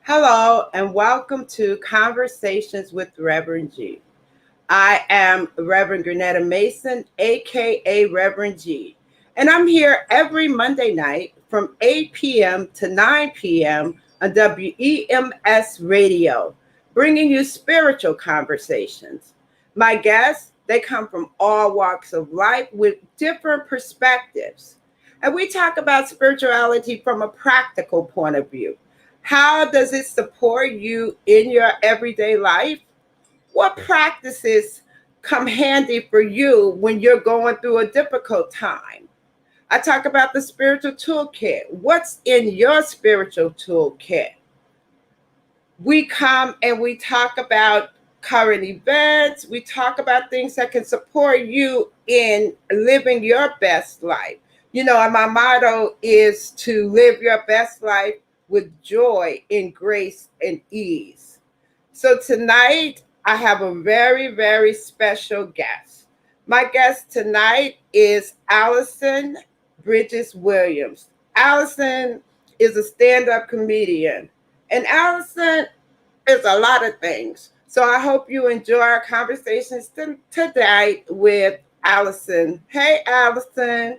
Hello, and welcome to Conversations with Reverend G. I am Reverend Grenetta Mason, aka Reverend G, and I'm here every Monday night from 8 p.m. to 9 p.m. on WEMS Radio, bringing you spiritual conversations. My guests, they come from all walks of life with different perspectives. And we talk about spirituality from a practical point of view. How does it support you in your everyday life? What practices come handy for you when you're going through a difficult time? I talk about the spiritual toolkit. What's in your spiritual toolkit? We come and we talk about current events. We talk about things that can support you in living your best life. And my motto is to live your best life with joy and grace and ease. So tonight, I have a very, very special guest. My guest tonight is Allison Bridges Williams. Allison is a stand up comedian, and Allison is a lot of things. So I hope you enjoy our conversations today with Allison. Hey, Allison.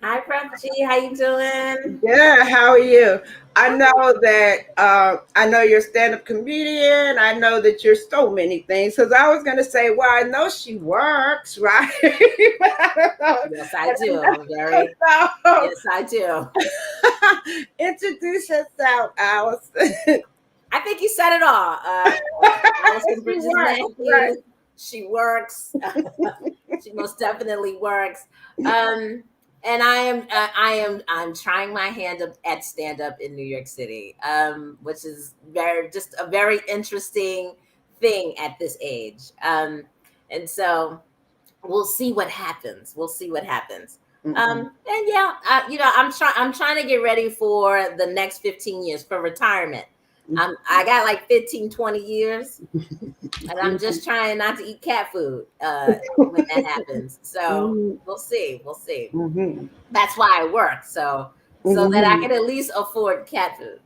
Hi, Prof G. How you doing? Yeah, how are you? I know you're a stand-up comedian. I know that you're so many things. Because I was gonna say, well, I know she works, right? Yes, I do. Yes, I do. Introduce yourself, Allison. I think you said it all. Allison She Bridges works, right? Matthews. She works. She most definitely works. And I'm trying my hand at stand up in New York City, which is just a very interesting thing at this age. And so we'll see what happens. We'll see what happens. And yeah, I'm trying to get ready for the next 15 years for retirement. I got like 15, 20 years, and I'm just trying not to eat cat food when that happens. So we'll see. We'll see. Mm-hmm. That's why I work, so that I can at least afford cat food.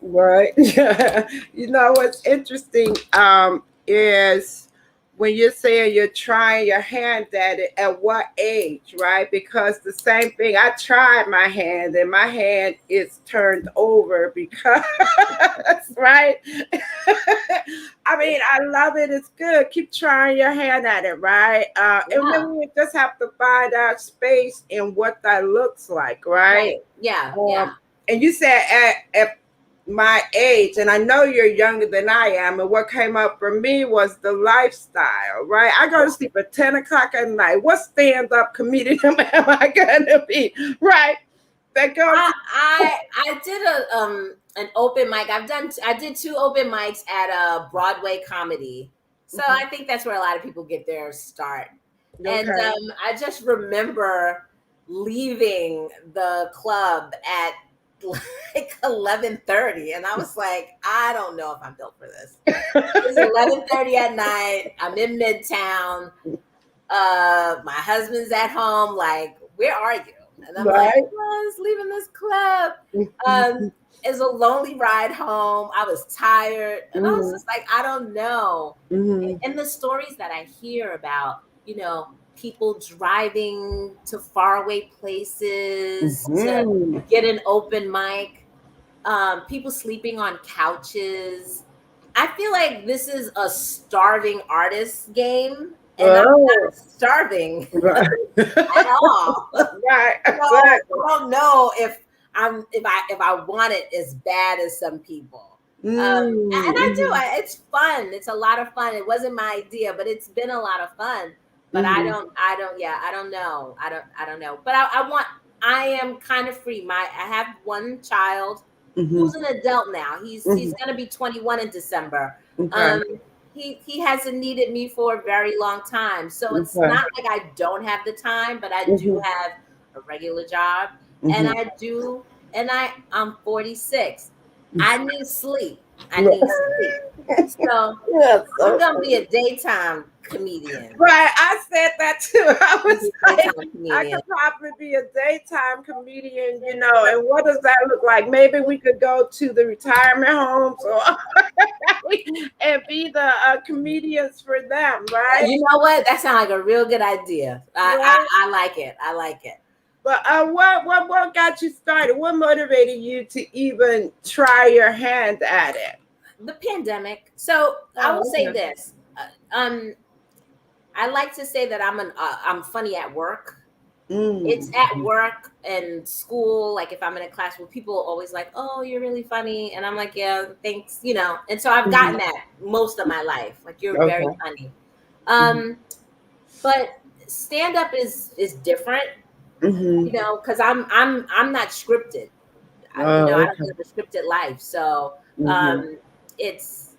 Right. What's interesting is when you're saying you're trying your hand at it, at what age, right? Because the same thing, I tried my hand and my hand is turned over because, right? I mean, I love it. It's good. Keep trying your hand at it, right? And Yeah. then we just have to find our space and what that looks like, right? Right. Yeah. Yeah. And you said at my age, and I know you're younger than I am, and what came up for me was the lifestyle, right? I go to sleep at 10 o'clock at night. What stand-up comedian am I gonna be? Right? That goes I did an open mic. I did 2 open mics at a Broadway comedy. So I think that's where a lot of people get their start. And okay. I just remember leaving the club at like 11:30, and I was like, I don't know if I'm built for this. It's 11:30 at night. I'm in Midtown. My husband's at home. Like, where are you? And I'm like, Right. I was leaving this club. It's a lonely ride home. I was tired, and I was just like, I don't know. And the stories that I hear about, people driving to faraway places to get an open mic, people sleeping on couches. I feel like this is a starving artist game, and I'm not starving Right. at all. Right. So I don't know if I want it as bad as some people. And I do. It's fun. It's a lot of fun. It wasn't my idea, but it's been a lot of fun. But I don't. Yeah, I don't know. I don't know. But I am kind of free. I have one child who's an adult now. He's gonna be 21 in December. Okay. He hasn't needed me for a very long time. So it's not like I don't have the time, but I do have a regular job, and I'm 46. I need sleep. I need sleep. So Yes, I'm so gonna be a daytime comedian. right. I said that too. I I'm gonna was be a like, daytime I comedian. could probably be a daytime comedian, and what does that look like? Maybe we could go to the retirement homes or and be the comedians for them, right? You know what? That sounds like a real good idea. Right. I like it. I like it. But what got you started? What motivated you to even try your hand at it? The pandemic. So I will Oh, say okay. this. I like to say that I'm funny at work. It's at Mm. work and school. Like if I'm in a class where people are always like, "Oh, you're really funny," and I'm like, "Yeah, thanks," And so I've gotten Mhm. that most of my life. Like you're very Okay. funny. Mhm. But stand up is different, Mhm. because I'm not scripted. I Oh, don't okay. live a scripted life, so Mhm. um, it's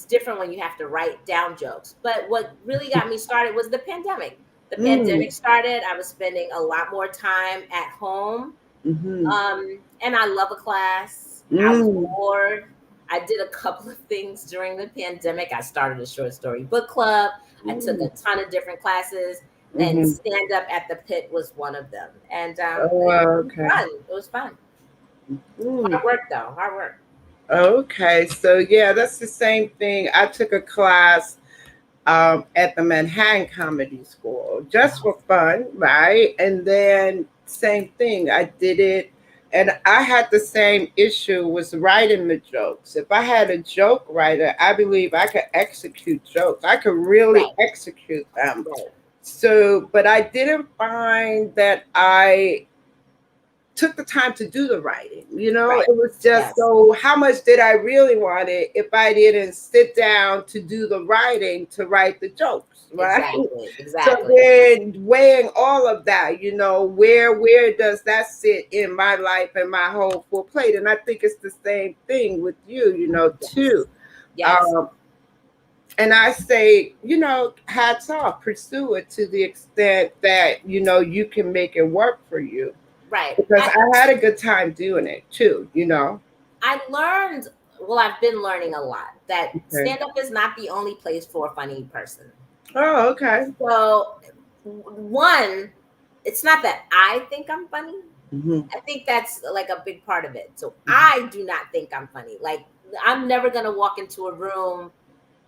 different when you have to write down jokes. But what really got me started was the pandemic. The Mm. pandemic started. I was spending a lot more time at home, Mhm. and I love a class. I was Mm. bored. I did a couple of things during the pandemic. I started a short story book club. I took Mm. a ton of different classes, and Mhm. stand up at the pit was one of them. And Oh, it was okay. fun. It was fun. Mm. Hard work though. Hard work. Okay. So yeah, that's the same thing. I took a class at the Manhattan Comedy School just for fun, right? And then same thing, I did it, and I had the same issue was writing the jokes. If I had a joke writer, I believe I could execute jokes. I could really Right. execute them. Right. So, but I didn't find that I took the time to do the writing. Right. It was just Yes. so how much did I really want it if I didn't sit down to do the writing to write the jokes, right? Exactly. So Exactly. then weighing all of that, where does that sit in my life and my whole full plate? And I think it's the same thing with you, Yes. too. Yes. Um, and I say, hats off, pursue it to the extent that, you can make it work for you Right. because I had a good time doing it too. I learned. Well, I've been learning a lot that Okay. stand up is not the only place for a funny person. Oh, okay. So, one, it's not that I think I'm funny. Hmm. I think that's like a big part of it. So I do not think I'm funny. Like I'm never gonna walk into a room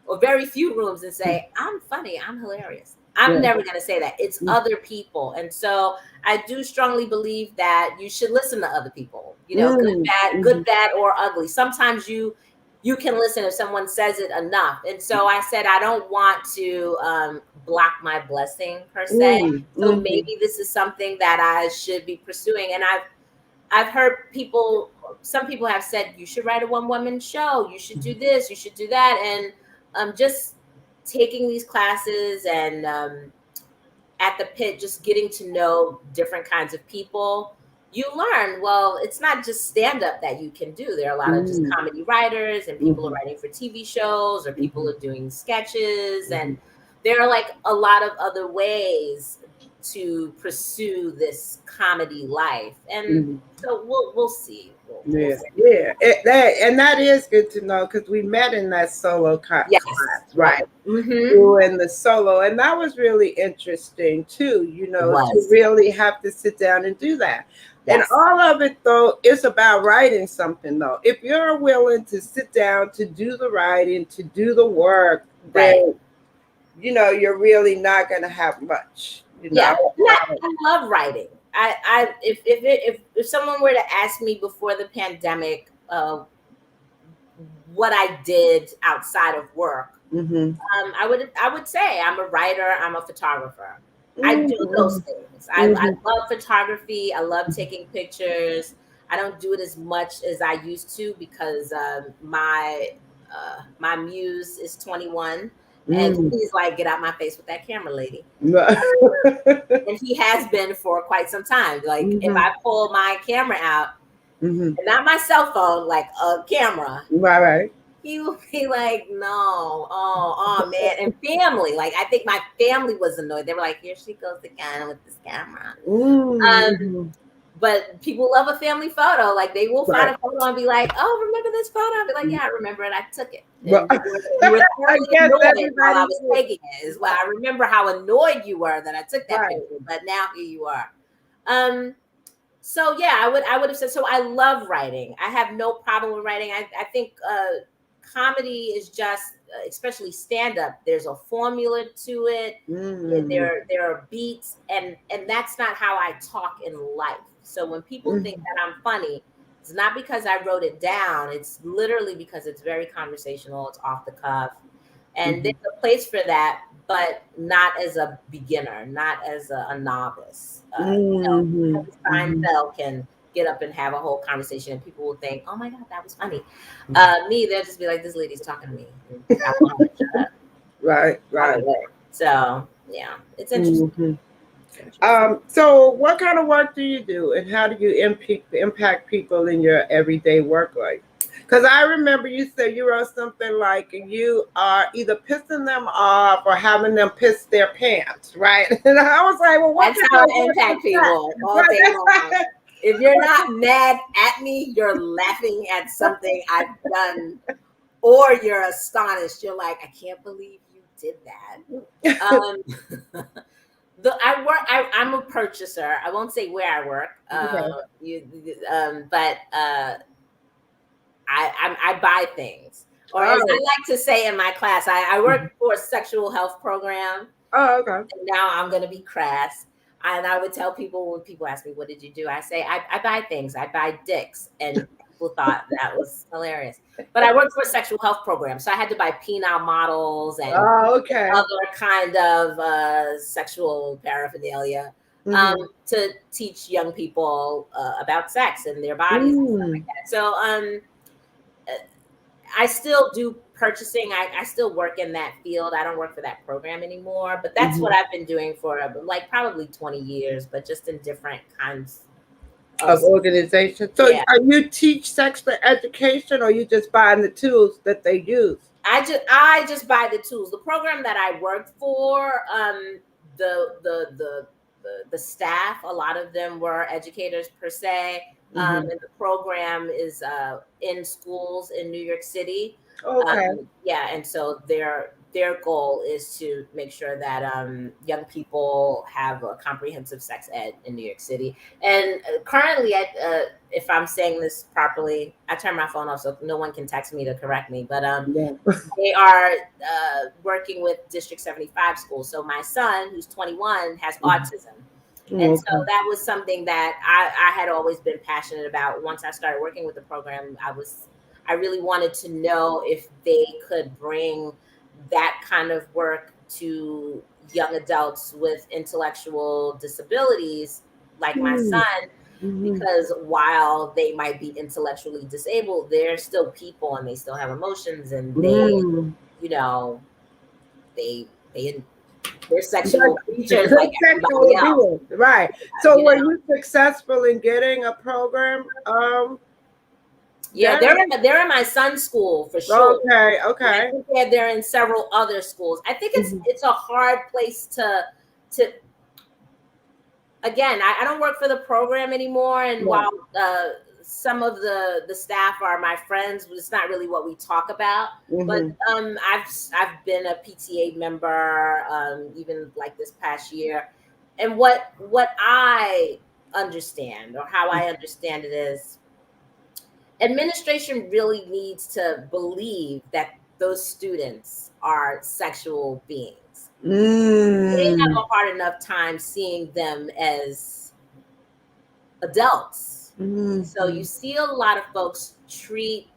or very few rooms and say, I'm funny, I'm hilarious. I'm Yeah. never going to say that. It's other people. And so I do strongly believe that you should listen to other people, Mm. good, Hmm. bad, or ugly. Sometimes you can listen if someone says it enough. And so I said, I don't want to block my blessing per se. Mm. So Hmm. maybe this is something that I should be pursuing. And I've heard some people have said, you should write a one woman show. You should do this. You should do that. And just taking these classes and at the pit, just getting to know different kinds of people, you learn, well, it's not just stand up that you can do. There are a lot of just Mm. comedy writers, and people are Hmm. writing for TV shows, or people Hmm. are doing sketches. And Hmm. there are like a lot of other ways to pursue this comedy life. And Hmm. so we'll see. We'll Yeah, see. yeah. And that is good to know because we met in that solo Yes. class, Right. right? Mm-hmm. You and the solo, and that was really interesting too. It To was. really have to sit down and do that. And Yes. all of it though is about writing something though. If you're willing to sit down to do the writing, to do the work, Right. then you're really not going to have much. Yeah. And I love writing. If someone were to ask me before the pandemic, what I did outside of work, Mm-hmm. I would say I'm a writer, I'm a photographer. I do those Mm-hmm. things. I Mm-hmm. love photography. I love taking pictures. I don't do it as much as I used to because my muse is 21, and Mm-hmm. he's like, "Get out my face with that camera, lady." Mm-hmm. And he has been for quite some time. Like if I pull my camera out, Mm-hmm. and not my cell phone, like a camera, Right, right. he would be like, no, oh man. And family, like I think my family was annoyed. They were like, here she goes again with this camera. Um, Mm-hmm. but people love a family photo. Like they will find Right. a photo and be like, "Oh, remember this photo?" I'll be like, "Yeah, I remember it. I took it." Well, And you were I thoroughly guess annoyed while I everybody was did. taking it. Is why I remember how annoyed you were that I took that Right. picture. But now here you are. So yeah, I would have said so. I love writing. I have no problem with writing. I think comedy is just, especially stand up. There's a formula to it. There are beats, and that's not how I talk in life. So when people think that I'm funny, it's not because I wrote it down. It's literally because it's very conversational. It's off the cuff, and there's a place for that, but not as a beginner, not as a novice. Seinfeld can get up and have a whole conversation, and people will think, "Oh my God, that was funny." Me, they'll just be like, "This lady's talking to me." And I want her to shut up. Right. So yeah, it's interesting. So what kind of work do you do, and how do you impact people in your everyday work life? Because I remember you said you wrote something like you are either pissing them off or having them piss their pants, right? And I was like, well, what That's how I impact people all day long. If you're not mad at me, you're laughing at something I've done, or you're astonished. You're like, I can't believe you did that. I'm a purchaser. I won't say where I work. But I buy things, or as I like to say in my class, I work for a sexual health program. Oh, okay. And now I'm going to be crass. And I would tell people, when people ask me, what did you do? I say, I buy things. I buy dicks. And people thought that was hilarious. But I worked for a sexual health program. So I had to buy penile models and other kind of sexual paraphernalia to teach young people about sex and their bodies and stuff like that. So I still do purchasing. I still work in that field. I don't work for that program anymore, but that's what I've been doing for like probably 20 years, but just in different kinds of organizations. So are you teach sex education, or you just buying the tools that they use? I just buy the tools. The program that I worked for, the staff, a lot of them were educators per se. And the program is in schools in New York City. And so their goal is to make sure that young people have a comprehensive sex ed in New York City. And currently, if I'm saying this properly, I turn my phone off so no one can text me to correct me. But they are working with District 75 schools. So my son, who's 21, has autism. And so that was something that I had always been passionate about. Once I started working with the program, I really wanted to know if they could bring that kind of work to young adults with intellectual disabilities like my son, because while they might be intellectually disabled, they're still people and they still have emotions, and they're sexual creatures like everybody else. Right. So were you successful in getting a program? Yeah, they're in my son's school for sure. Okay. I think they're in several other schools. I think it's a hard place to again, I don't work for the program anymore, and while some of the staff are my friends, it's not really what we talk about. But I've been a PTA member even like this past year, and what I understand, or how I understand it, is administration really needs to believe that those students are sexual beings. They have a hard enough time seeing them as adults. So you see a lot of folks treat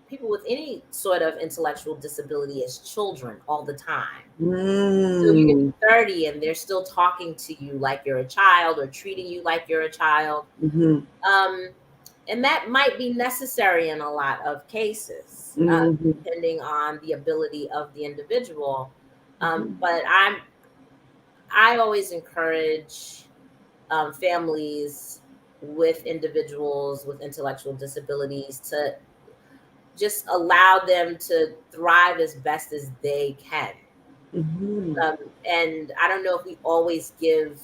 people with any sort of intellectual disability as children all the time. So you can be 30 and they're still talking to you like you're a child, or treating you like you're a child. And that might be necessary in a lot of cases, depending on the ability of the individual. But I always encourage families with individuals with intellectual disabilities to just allow them to thrive as best as they can. And I don't know if we always give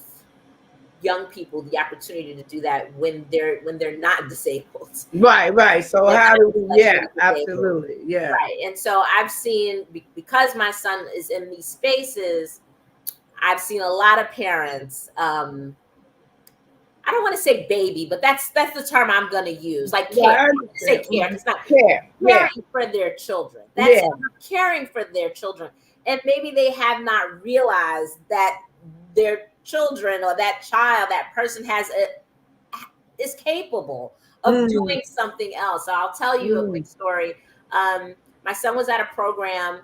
young people the opportunity to do that when they're not disabled. Right. So They're how not do we, yeah, intellectually disabled. absolutely. Yeah. Right. And so I've seen, because my son is in these spaces, I've seen a lot of parents, I don't want to say baby, but that's the term I'm going to use. Like Yeah, care. I I'm going to say understand. care. It's not Care. Yeah. caring for their children. That's Yeah. it. They're caring for their children. And maybe they have not realized that their children or that child, that person is capable of Mm, doing something else. So I'll tell you a quick mm, story. My son was at a program,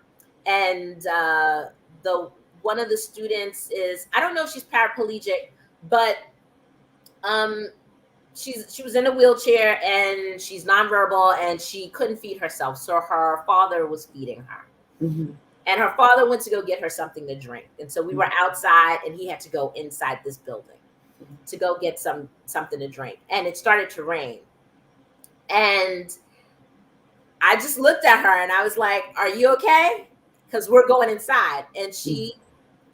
and the one of the students is, I don't know if she's paraplegic, but um, she was in a wheelchair and she's nonverbal and she couldn't feed herself, so her father was feeding her. mhm, And her father went to go get her something to drink, and so we were outside and he had to go inside this building to go get something to drink, and it started to rain. And I just looked at her and I was like, "Are you okay?" Because we're going inside. And mm,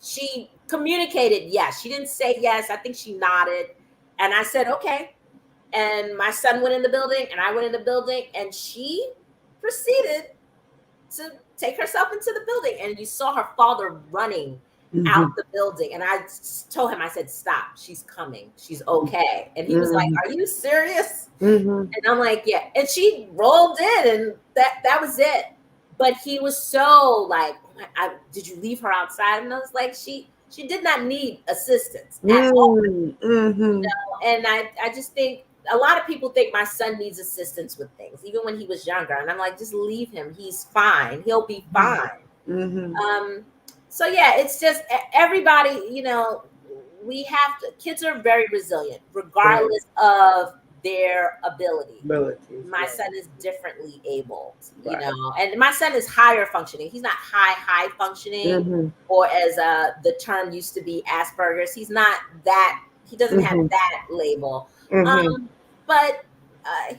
she communicated yes. She didn't say yes. I think she nodded. And I said, "Okay." And my son went in the building and I went in the building, and she proceeded to take herself into the building. And you saw her father running out mhm, the building. And I told him, I said, "Stop. She's coming. She's okay." And he was like, mhm, "Are you serious?" mhm, And I'm like, "Yeah." And she rolled in, and that was it. But he was so like, "Did you leave her outside?" And I was like, she did not need assistance at all. mm, mhm. And I just think a lot of people think my son needs assistance with things, even when he was younger. And I'm like, just leave him. He's fine. He'll be fine. Mhm. Um, so yeah, it's just everybody, we have to, kids are very resilient, Right. regardless of their ability. Abilities. My Right. son is differently abled, Right. and my son is higher functioning. He's not high functioning, Mhm. or as the term used to be, Asperger's. He's not that. He doesn't have Mhm. that label. Mhm. But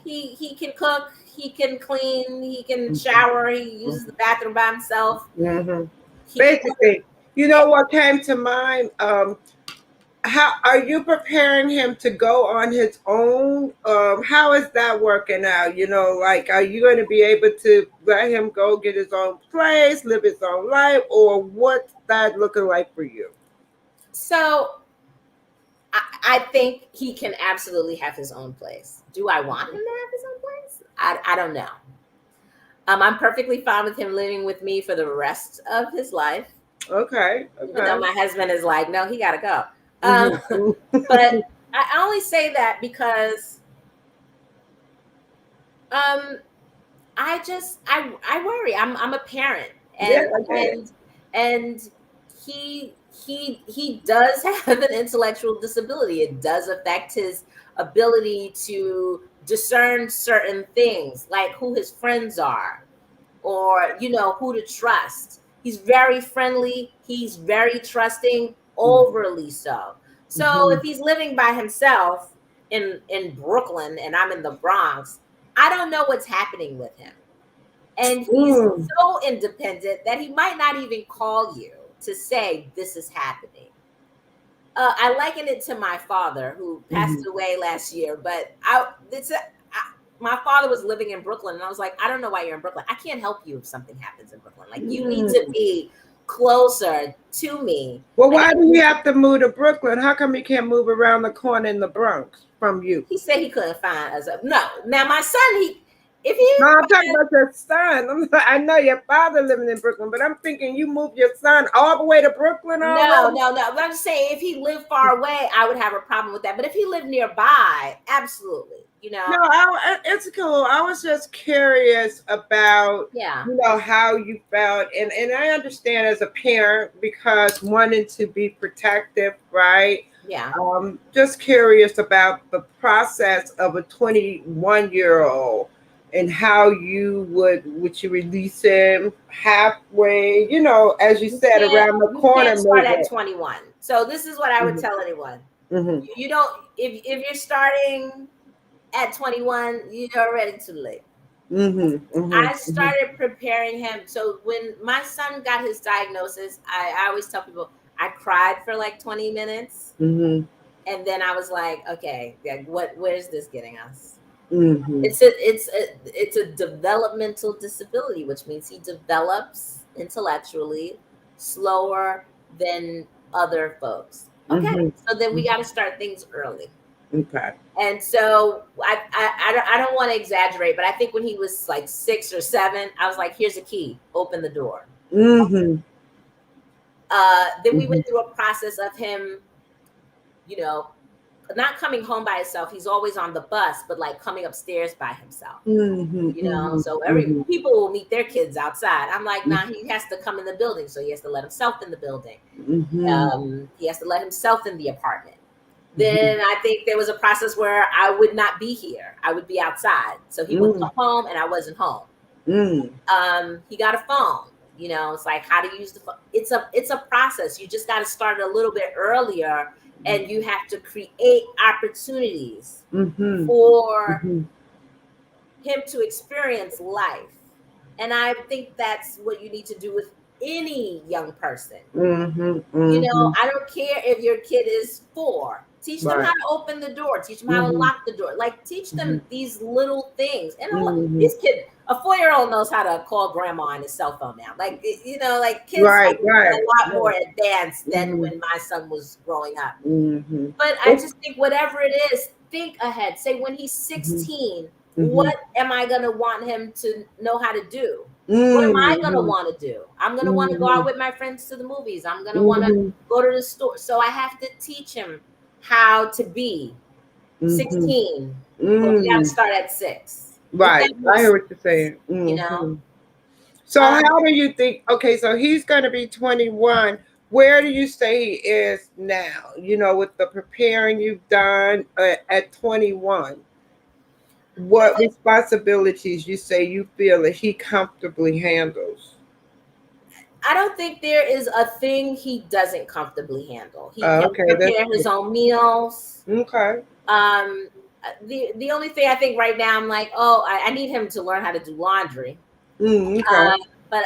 he can cook, he can clean, he can Mhm. shower, he uses the bathroom by himself. Mhm. He Basically, you yeah. know what came to mind? How are you preparing him to go on his own? How is that working out? Like, are you going to be able to let him go get his own place, live his own life, or what's that looking like for you? So I think he can absolutely have his own place. Do I want him to have his own place? I don't know. I'm perfectly fine with him living with me for the rest of his life, Okay. even though Okay. my husband is like, "No, he got to go." Mhm. But I only say that because um, I worry. I'm a parent, Yeah, and I get it. and and he does have an intellectual disability. It does affect his ability to discern certain things, like who his friends are, or who to trust. He's very friendly. He's very trusting, overly so. So if Mhm. he's living by himself in Brooklyn and I'm in the Bronx, I don't know what's happening with him. And he's Mm. so independent that he might not even call you to say this is happening. I liken it to my father, who passed Mhm. away last year. But my father was living in Brooklyn, and I was like, "I don't know why you're in Brooklyn. I can't help you if something happens in Brooklyn. Like, you need to Mm. be closer to me." Well, And why do you have to move to Brooklyn? How come you can't move around the corner in the Bronx from you? he said he couldn't find us. No, now my son, if No, I'm he talking about your son. I know your father living in Brooklyn, but I'm thinking you moved your son all the way to Brooklyn no, already. no, no. But I'm just saying, if he lived far away, I would have a problem with that. But if he lived nearby, absolutely. No, it's cool. I was just curious about Yeah, how you felt, and I understand as a parent because wanting to be protective, right? yeah. Just curious about the process of a 21-year-old and how would you release him halfway, as you said, around the You corner can't start maybe. at 21. So this is what I would Hmm. tell anyone. Hmm. You don't, if you're starting at 21, you're already too late. Hmm. Hmm. I Hmm. started preparing him. So when my son got his diagnosis, I always tell people I cried for like 20 minutes, Hmm. and then I was like, okay, where's this getting us? Mm-hmm. It's a developmental disability, which means he develops intellectually slower than other folks. Okay, Mm-hmm. so then we got to start things early. Okay. And so I don't want to exaggerate, but I think when he was like 6 or 7, I was like, here's a key, open the door. Mm-hmm. Then we Mm-hmm. went through a process of him, you know, not coming home by himself. He's always on the bus, but like coming upstairs by himself. Mm-hmm. You know, so every Mm-hmm. people will meet their kids outside. I'm like, nah, he has to come in the building, so he has to let himself in the building. Mm-hmm. He has to let himself in the apartment. Then I think there was a process where I would not be here. I would be outside. So he would come home and I wasn't home. He got a phone. You know, it's like how to use the phone. It's a process. You just got to start a little bit earlier, and you have to create opportunities Mm-hmm. for Mm-hmm. him to experience life. And I think that's what you need to do with any young person. Mm-hmm. You know, Mm-hmm. I don't care if your kid is 4. Teach them Right. how to open the door. Teach them how to Mm-hmm. lock the door. Like, teach them these little things. And Mm-hmm. these kids, a 4-year-old knows how to call grandma on his cell phone now. Like, you know, like kids Right. are Right. a lot more advanced than Mm-hmm. when my son was growing up. Mm-hmm. But I just think whatever it is, think ahead. Say when he's 16, what am I going to want him to know how to do? What am I going to Mm-hmm. want to do? I'm going to want to go Mm-hmm. out with my friends to the movies. I'm going to want to Mm-hmm. go to the store. So I have to teach him how to be Mm-hmm. 16, but we got to Mm. start at 6. If Right. that I makes hear what you're sense, saying. you know. Mm-hmm. So how do you think, okay, so he's going to be 21. Where do you say he is now? You know, with the preparing you've done at 21, what responsibilities you say you feel that he comfortably handles? I don't think there is a thing he doesn't comfortably handle. He can Okay, that's prepare his own meals. okay. Um, the only thing I think right now, I'm like, oh, I need him to learn how to do laundry. Okay. But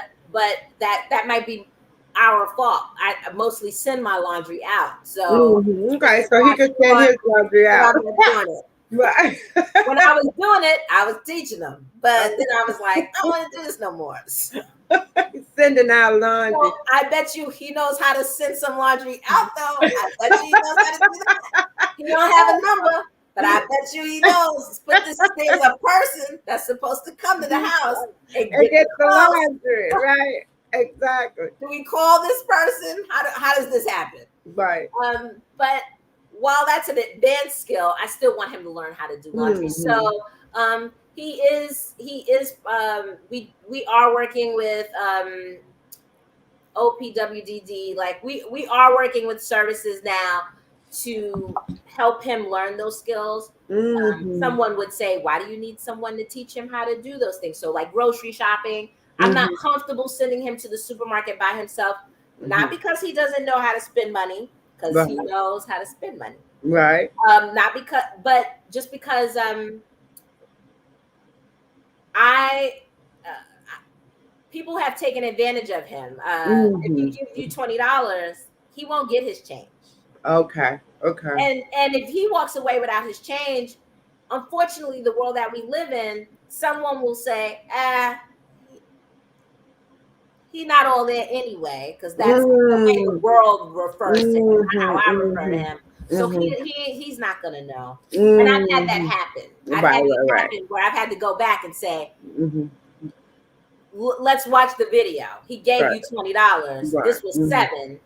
that might be our fault. I mostly send my laundry out, so this Okay, is so he why could send his laundry that out. I'm not doing it. Right. When I was doing it, I was teaching them, but then I was like, I don't want to do this no more. So Sending out laundry. I bet you he knows how to send some laundry out, though. I bet you he knows how to do that. He don't have a number, but I bet you he knows. There's a person that's supposed to come to the house and And get the get the clothes. laundry, right? Exactly. Do we call this person? How does this happen? Right. But while that's an advanced skill, I still want him to learn how to do laundry. So he is we are working with OPWDD. Like we are working with services now to help him learn those skills. Someone would say, why do you need someone to teach him how to do those things? So like grocery shopping, I'm not comfortable sending him to the supermarket by himself, not because he doesn't know how to spend money, because he Right. knows how to spend money. Right. Not because, but just because I people have taken advantage of him. If he gives you $20, he won't get his change. Okay. Okay. And if he walks away without his change, unfortunately, the world that we live in, someone will say, he's not all there anyway, because that's the way the world refers to him, not how I refer to him. So he's not gonna know. And I've had that happen. I've had it happen where I've had to go back and say, let's watch the video. He gave you $20. This was $7.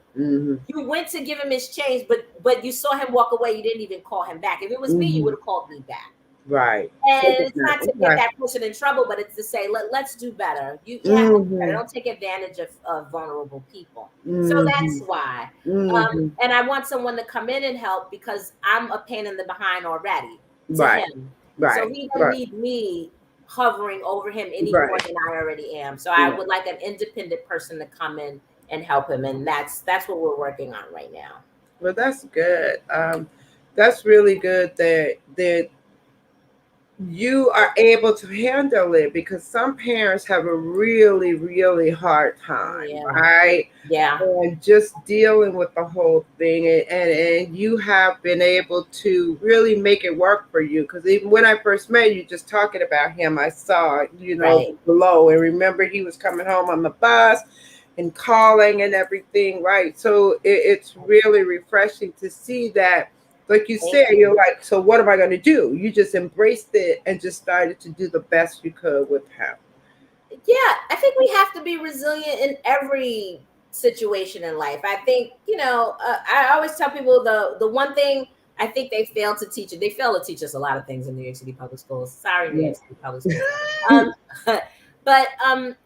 You went to give him his change, but you saw him walk away. You didn't even call him back. If it was me, you would have called me back. Right. And it's not to get that person in trouble, but it's to say, let's do better. You have to do better. Don't take advantage of vulnerable people. So that's why. And I want someone to come in and help because I'm a pain in the behind already to him. So he don't need me hovering over him any more than I already am. So I would like an independent person to come in and help him. And that's what we're working on right now. Well, that's good. That's really good that you are able to handle it, because some parents have a really, really hard Oh, time, yeah. right? Yeah. And just dealing with the whole thing, and you have been able to really make it work for you, because even when I first met you, just talking about him, I saw, Right. the glow, and remember he was coming home on the bus and calling and everything, right? So it's really refreshing to see that, like you Thank said, you. you're like, so what am I going to do? You just embraced it and just started to do the best you could with him. Yeah, I think we have to be resilient in every situation in life. I think, I always tell people the one thing I think they fail to teach it. They fail to teach us a lot of things in New York City public schools. Sorry, New Yeah. York City public schools. Um, but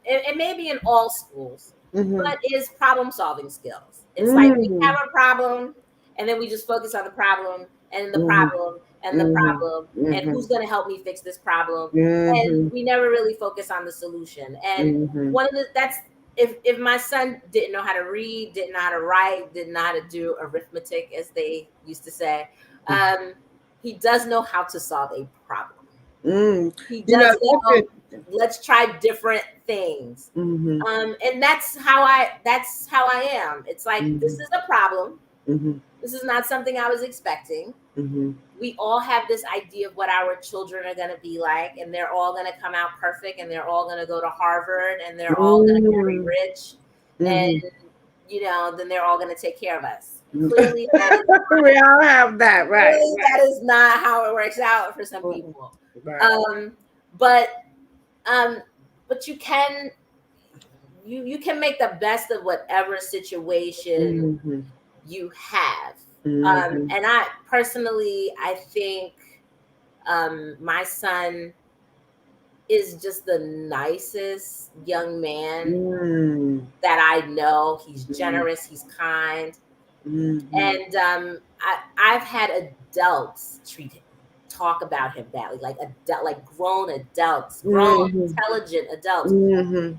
it may be in all schools, Mm-hmm. but is problem solving skills. It's like we Mm-hmm. have a problem, and then we just focus on the problem and the Mm-hmm. problem and the Mm-hmm. problem and Mm-hmm. who's going to help me fix this problem, and Mm-hmm. we never really focus on the solution. And Mm-hmm. one of the that's if my son didn't know how to read, didn't know how to write, didn't know how to do arithmetic, as they used to say, um, he does know how to solve a problem. Mm. He You know, does that's know, it. let's try different things. Mm-hmm. And that's how I am. It's like, this Mm-hmm. is a problem. Mm-hmm. This is not something I was expecting. Mm-hmm. We all have this idea of what our children are going to be like, and they're all going to come out perfect, and they're all going to go to Harvard, and they're all going to marry Mm-hmm. rich, Mm-hmm. and then they're all going to take care of us. Clearly that is We all have that, right? clearly that is not how it works out for some Right. people. Right. um but um but you can make the best of whatever situation Mm-hmm. you have. Mm-hmm. And I personally, I think my son is just the nicest young man Mm-hmm. that I know. He's generous, he's kind, Mm-hmm. and I've had adults talk about him badly, like grown adults, grown Mm-hmm. intelligent adults Mm-hmm.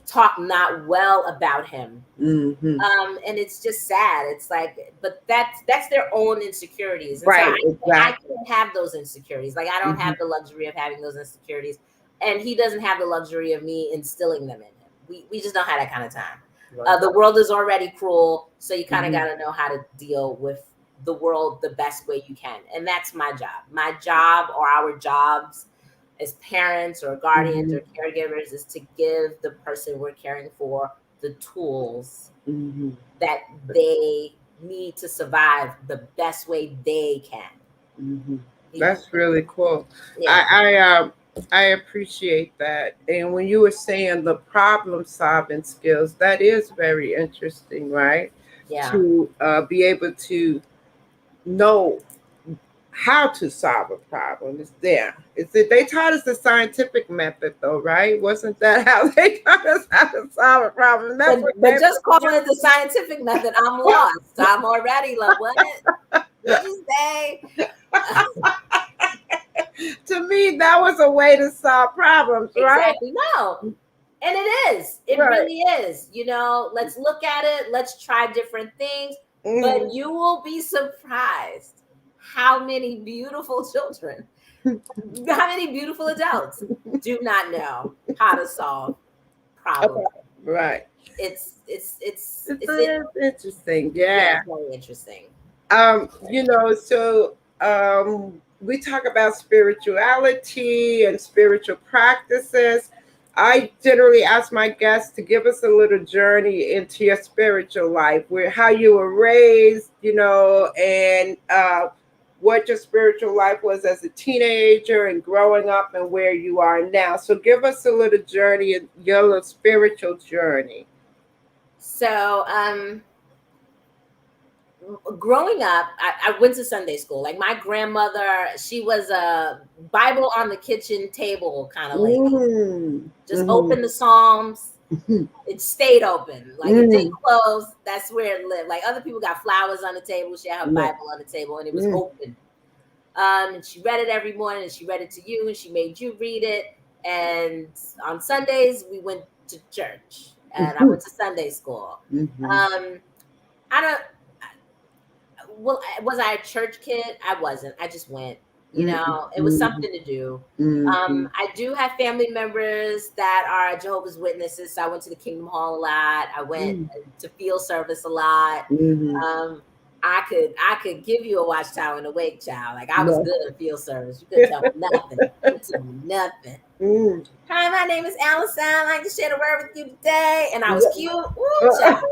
talk not well about him. Mm-hmm. And it's just sad. It's like, but that's their own insecurities, and so I Right, I exactly. can't have those insecurities. Like, I don't Mm-hmm. have the luxury of having those insecurities, and he doesn't have the luxury of me instilling them in him. We just don't have that kind of time. Right. The world is already cruel, so you kind of Mm-hmm. got to know how to deal with the world the best way you can, and that's my job. My job, or our jobs as parents or guardians Mm-hmm. or caregivers, is to give the person we're caring for the tools Mm-hmm. that they need to survive the best way they can. Mm-hmm. You- That's really cool. Yeah, I appreciate that. And when you were saying the problem solving skills, that is very interesting, right? yeah. To be able to know how to solve a problem is there. It's that they taught us the scientific method, though, right? Wasn't that how they taught us how to solve a problem? But That's what but they just calling it the scientific method, I'm lost. I'm already like, what? What'd you say? to me, that was a way to solve problems, right? Exactly. No. And it is. It Right. really is. Let's look at it. Let's try different things. But Mm. you will be surprised how many beautiful children, how many beautiful adults do not know how to solve problems. Right. It's It's interesting. yeah, Yeah. it's very interesting. So we talk about spirituality and spiritual practices. I generally ask my guests to give us a little journey into your spiritual life, where how you were raised, and what your spiritual life was as a teenager and growing up, and where you are now. So give us a little journey, your little spiritual journey. So, growing up, I went to Sunday school. Like, my grandmother, she was a Bible on the kitchen table kind of lady. Mm. Just Mm-hmm. open the Psalms. It stayed open. Like, it didn't Mm. close. That's where it lived. Like, other people got flowers on the table. She had her Yeah. Bible on the table, and it was Mm. open. And she read it every morning, and she read it to you, and she made you read it. And on Sundays, we went to church, and I Mhm. went to Sunday school. Mhm. Um, I don't. Well, was I a church kid? I wasn't. I just went. You know, it was something to do. I do have family members that are Jehovah's Witnesses. So I went to the Kingdom Hall a lot. I went to field service a lot. I could give you a watchtower and a wake child. Like I was good at field service. You couldn't tell me nothing. You couldn't tell me nothing. Hi, my name is Allison. I'd like to share the word with you today. And I was cute. Woo, child.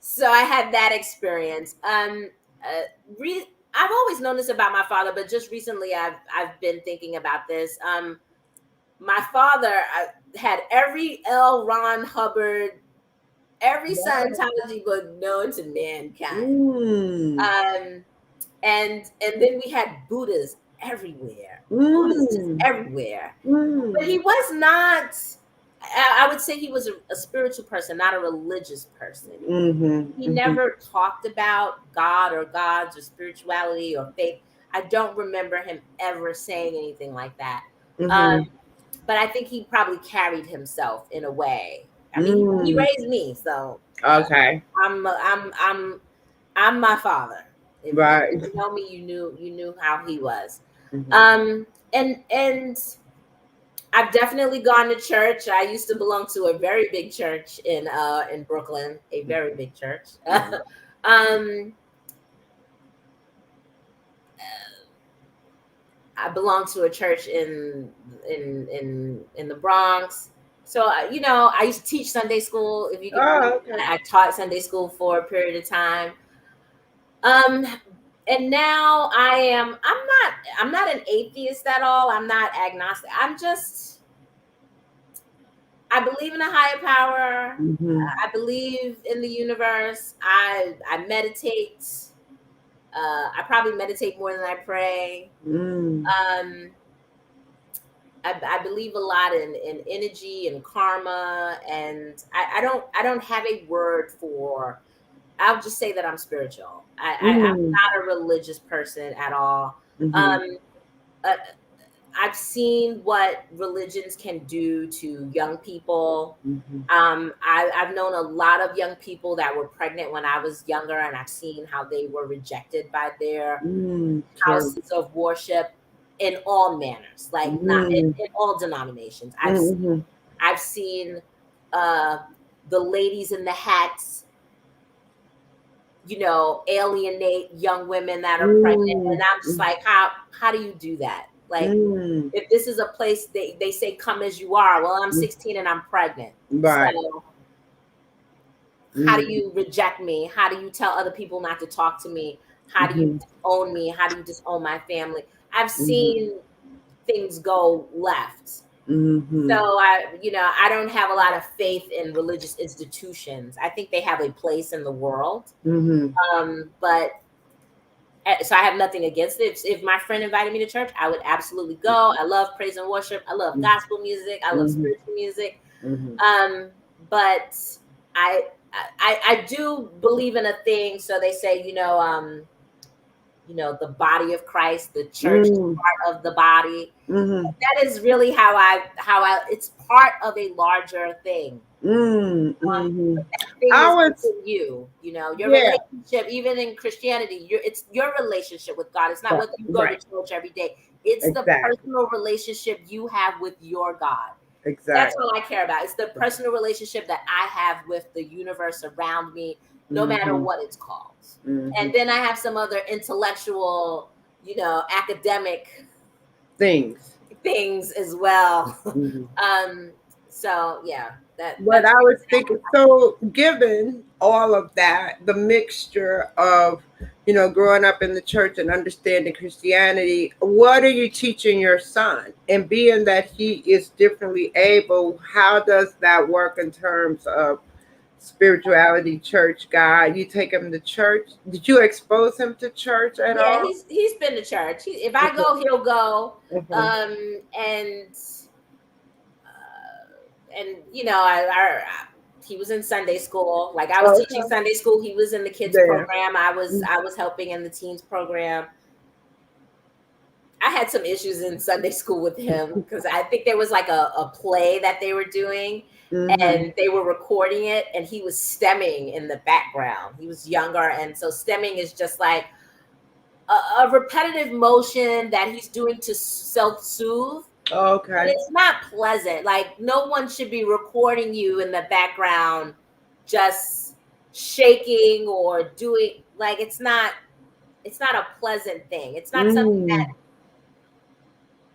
So I had that experience. I've always known this about my father, but just recently I've been thinking about this. My father had every L. Ron Hubbard, every Scientology book known to mankind. And then we had Buddhas everywhere. Buddhas just everywhere. But he was not. I would say he was a spiritual person, not a religious person. He never talked about God or gods or spirituality or faith. I don't remember him ever saying anything like that. But I think he probably carried himself in a way. I mean, he raised me, so okay. I'm my father. If you know me, you knew how he was. And I've definitely gone to church. I used to belong to a very big church in Brooklyn, a very big church. I belong to a church in the Bronx. So you know, I used to teach Sunday school. If you can, I taught Sunday school for a period of time. And now I'm not an atheist at all. I'm not agnostic. I believe in a higher power. I believe in the universe. I meditate. I probably meditate more than I pray. I believe a lot in energy and karma, and I don't have a word for. I'll just say that I'm spiritual. I'm not a religious person at all. I've seen what religions can do to young people. I've known a lot of young people that were pregnant when I was younger, and I've seen how they were rejected by their houses of worship in all manners, like not in all denominations. I've seen the ladies in the hats, you know, alienate young women that are pregnant, and I'm just like, how do you do that? Like, if this is a place they say come as you are, well, I'm 16 and I'm pregnant. So how do you reject me? How do you tell other people not to talk to me? How do you disown me? How do you disown my family? I've seen things go left. So I don't have a lot of faith in religious institutions. I think they have a place in the world. But so I have nothing against it. If my friend invited me to church, I would absolutely go. I love praise and worship. I love gospel music. I love spiritual music. But I do believe in a thing. So they say, the body of Christ, the church is part of the body. That is really how I it's part of a larger thing. I was your relationship, even in Christianity, it's your relationship with God. It's not whether you go to church every day. It's the personal relationship you have with your God. That's all I care about. It's the personal relationship that I have with the universe around me, no matter what it's called. And then I have some other intellectual, academic things as well. So yeah, what I was thinking. So given all of that, the mixture of, growing up in the church and understanding Christianity, what are you teaching your son? And being that he is differently able, how does that work in terms of spirituality, church, God? You take him to church. Did you expose him to church at all? Yeah, he's been to church. If I go, he'll go. And he was in Sunday school. Like I was teaching Sunday school. He was in the kids program. I was helping in the teens program. I had some issues in Sunday school with him because I think there was like a play that they were doing and they were recording it, and he was stemming in the background. He was younger, and so stemming is just like a repetitive motion that he's doing to self-soothe. But Okay. it's not pleasant. Like, no one should be recording you in the background just shaking or doing, like, it's not a pleasant thing. It's not something that, Mm.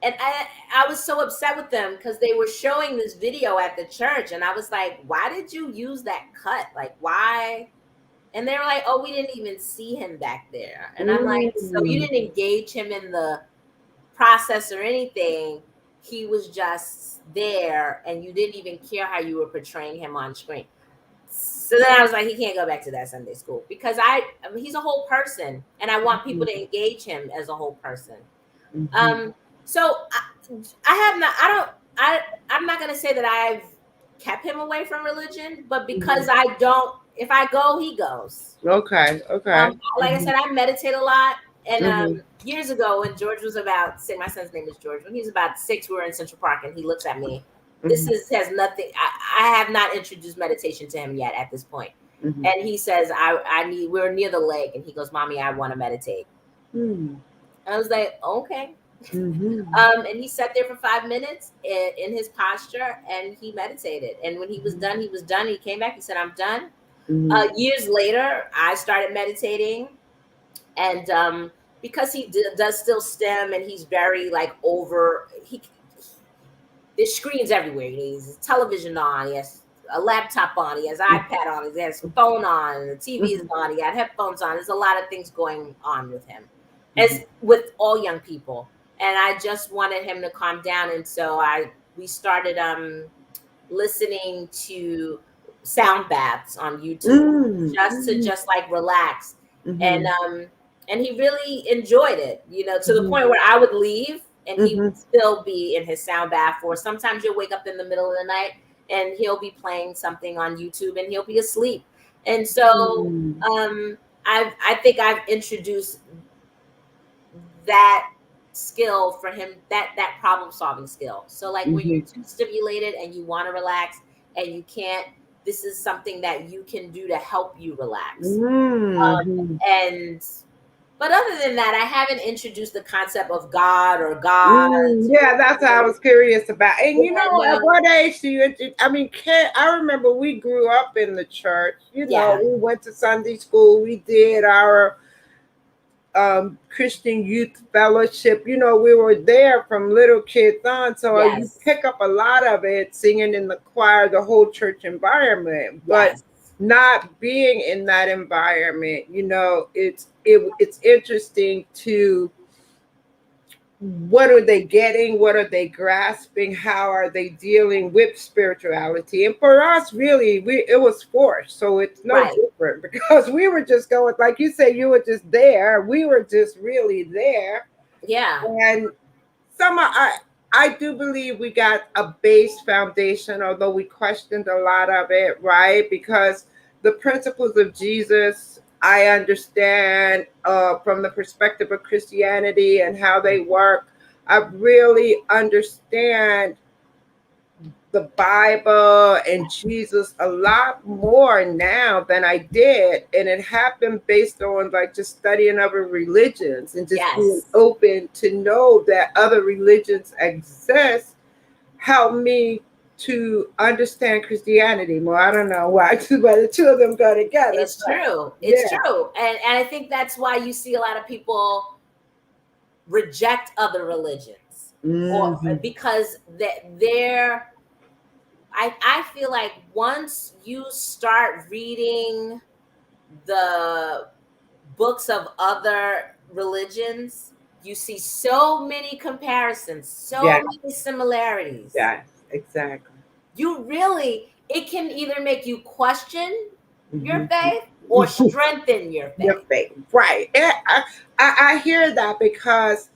and I was so upset with them because they were showing this video at the church, and I was like, why did you use that cut? Like, why? And they were like, oh, we didn't even see him back there. And I'm like, so you Mm. didn't engage him in the process or anything. He was just there, and you didn't even care how you were portraying him on screen. So then I was like, he can't go back to that Sunday school because I mean, he's a whole person, and I want people to engage him as a whole person. Mhm. Um, so I have not. I don't. I'm not gonna say that I've kept him away from religion, but because I don't. If I go, he goes. Okay. Okay. Like I said, I meditate a lot. And Mhm. years ago, when George was about, say my son's name is George, when he was about 6, we were in Central Park, and he looks at me. This Mhm. has nothing. I have not introduced meditation to him yet at this point. Mhm. And he says, I need. We're near the lake, and he goes, "Mommy, I want to meditate." Mhm. I was like, okay. Mhm. And he sat there for 5 minutes in his posture, and he meditated. And when he was done, he was done. He came back. He said, "I'm done." Mhm. Years later, I started meditating, and because he does still STEM, and he's very like over. There's screens everywhere. He has his television on. He has a laptop on. He has iPad on. He has phone on. The TV is on. He got headphones on. There's a lot of things going on with him, as with all young people. And I just wanted him to calm down, and so we started listening to sound baths on YouTube Mhm. just like relax. And Mhm. he really enjoyed it, to the Mhm. point where I would leave and he Mhm. would still be in his sound bath. Or sometimes you'll wake up in the middle of the night and he'll be playing something on YouTube and he'll be asleep. And so Mhm. I think I've introduced that skill for him, that problem solving skill. So like when you're Mhm. too stimulated and you want to relax and you can't, this is something that you can do to help you relax. Mhm. And but other than that, I haven't introduced the concept of God or gods. Yeah, that's what I was curious about. And Yeah, at no, what age do you? I mean, I remember we grew up in the church. yeah, We went to Sunday school. We did our Christian youth fellowship. We were there from little kids on. So you yes, pick up a lot of it singing in the choir, the whole church environment. But yes, not being in that environment, it's interesting to what are they getting? What are they grasping? How are they dealing with spirituality? And for us, really, it was forced, so it's no right, different because we were just going, like you say, you were just there. We were just really there, yeah, and I do believe we got a base foundation, although we questioned a lot of it, right? Because the principles of Jesus, I understand from the perspective of Christianity and how they work. I really understand the Bible and Jesus a lot more now than I did. And it happened based on like just studying other religions and just being yes. open to know that other religions exist helped me to understand Christianity more. I don't know why, but the two of them go together. It's But true. It's yeah. true. And I think that's why you see a lot of people reject other religions, or Mm-hmm. because I feel like once you start reading the books of other religions, you see so many comparisons, so Yes, many similarities. yes, exactly. You really, it can either make you question your Mm-hmm. faith or strengthen your Your faith. faith, right? And I hear that because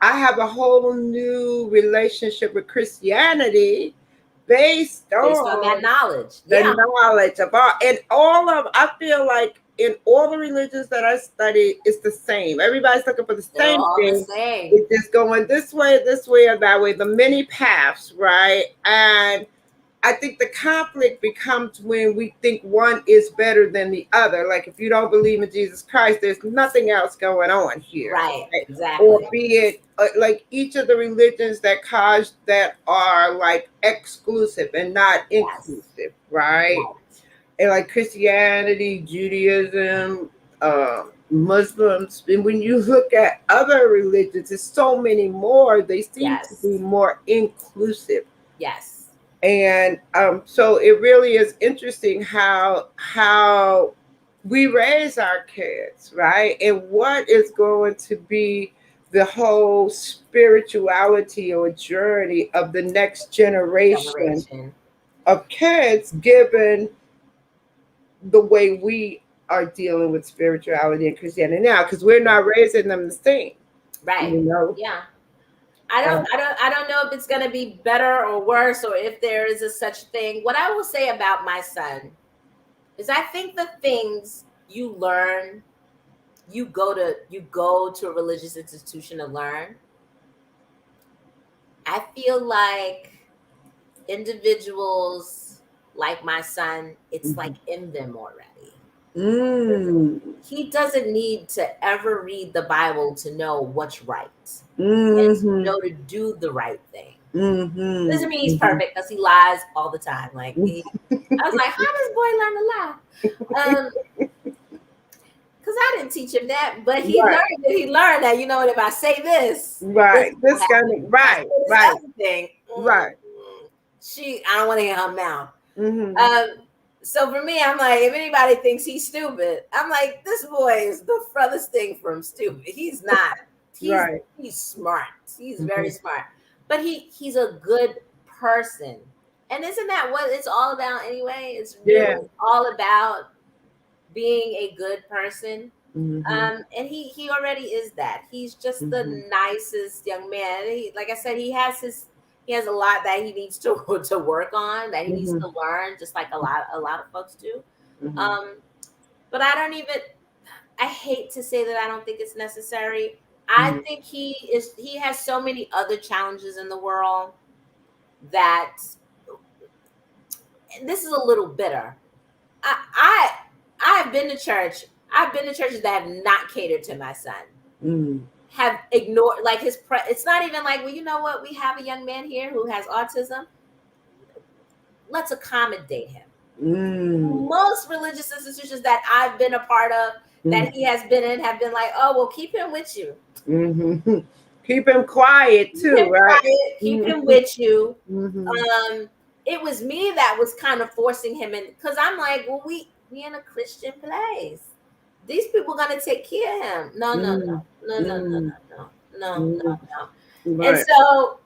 I have a whole new relationship with Christianity based Based on that on knowledge. the Yeah, knowledge of I feel like in all the religions that I study, it's the same. Everybody's looking for the they're same all the thing. same. It's just going this way, or that way, the many paths, right? And I think the conflict becomes when we think one is better than the other. Like if you don't believe in Jesus Christ, there's nothing else going on here. Right. Right? Or Exactly. be it like each of the religions that are like exclusive and not Yes. inclusive, right? Right. And like Christianity, Judaism, Muslims. And when you look at other religions, there's so many more. They seem to be Yes. more inclusive. Yes. And so it really is interesting how we raise our kids, right? And what is going to be the whole spirituality or journey of the next generation Generation. of kids, given the way we are dealing with spirituality and Christianity now, because we're not raising them the same, Right. you know. Yeah. I Uh, don't I don't I don't know if it's going to be better or worse, or if there is a such thing. What I will say about my son is I think the things you learn, you go to a religious institution to learn. I feel like individuals like my son, it's like mhm. in them already. Mm, He doesn't need to ever read the Bible to know what's right and to mhm, know to do the right thing. mhm, Doesn't mean he's mhm. perfect because he lies all the time. I was like, how does boy learn to lie? Because I didn't teach him that, but he Right, learned that. He learned that, if I say this right. will This kind happen. of If I say right, this right, other thing, right. I don't want to hear her mouth. Mhm. Um, so for me, I'm like, if anybody thinks he's stupid, I'm like, this boy is the furthest thing from stupid. He's not. He's Right. he's smart. He's very Mhm. smart. But he's a good person. And isn't that what it's all about anyway? It's Yeah. really all about being a good person. Mhm. And he already is that. He's just the Mhm. nicest young man. Like I said, he has a lot that he needs to to work on, that he needs Mhm. to learn, just like a lot of folks do. Mhm. Um, but I hate to say that I don't think it's necessary. I Mhm. think he has so many other challenges in the world that and this is a little bitter. I I I have been to church. I've been to churches that have not catered to my son, Mhm. have ignored like it's not even like, well, you know what, we have a young man here who has autism, let's accommodate him. Mhm. Most religious institutions that I've been a part of, that he has been in, have been like, oh well, keep him with you, Mhm. Keep him quiet keep too, him right? quiet, keep Mhm. him with you. Mhm. It was me that was kind of forcing him in, because I'm like, well, we in a Christian place, these people gonna take care of him. No, no, no, Mhm. no, no, no, Mhm. no, no, no, Mhm. no. And Right. so,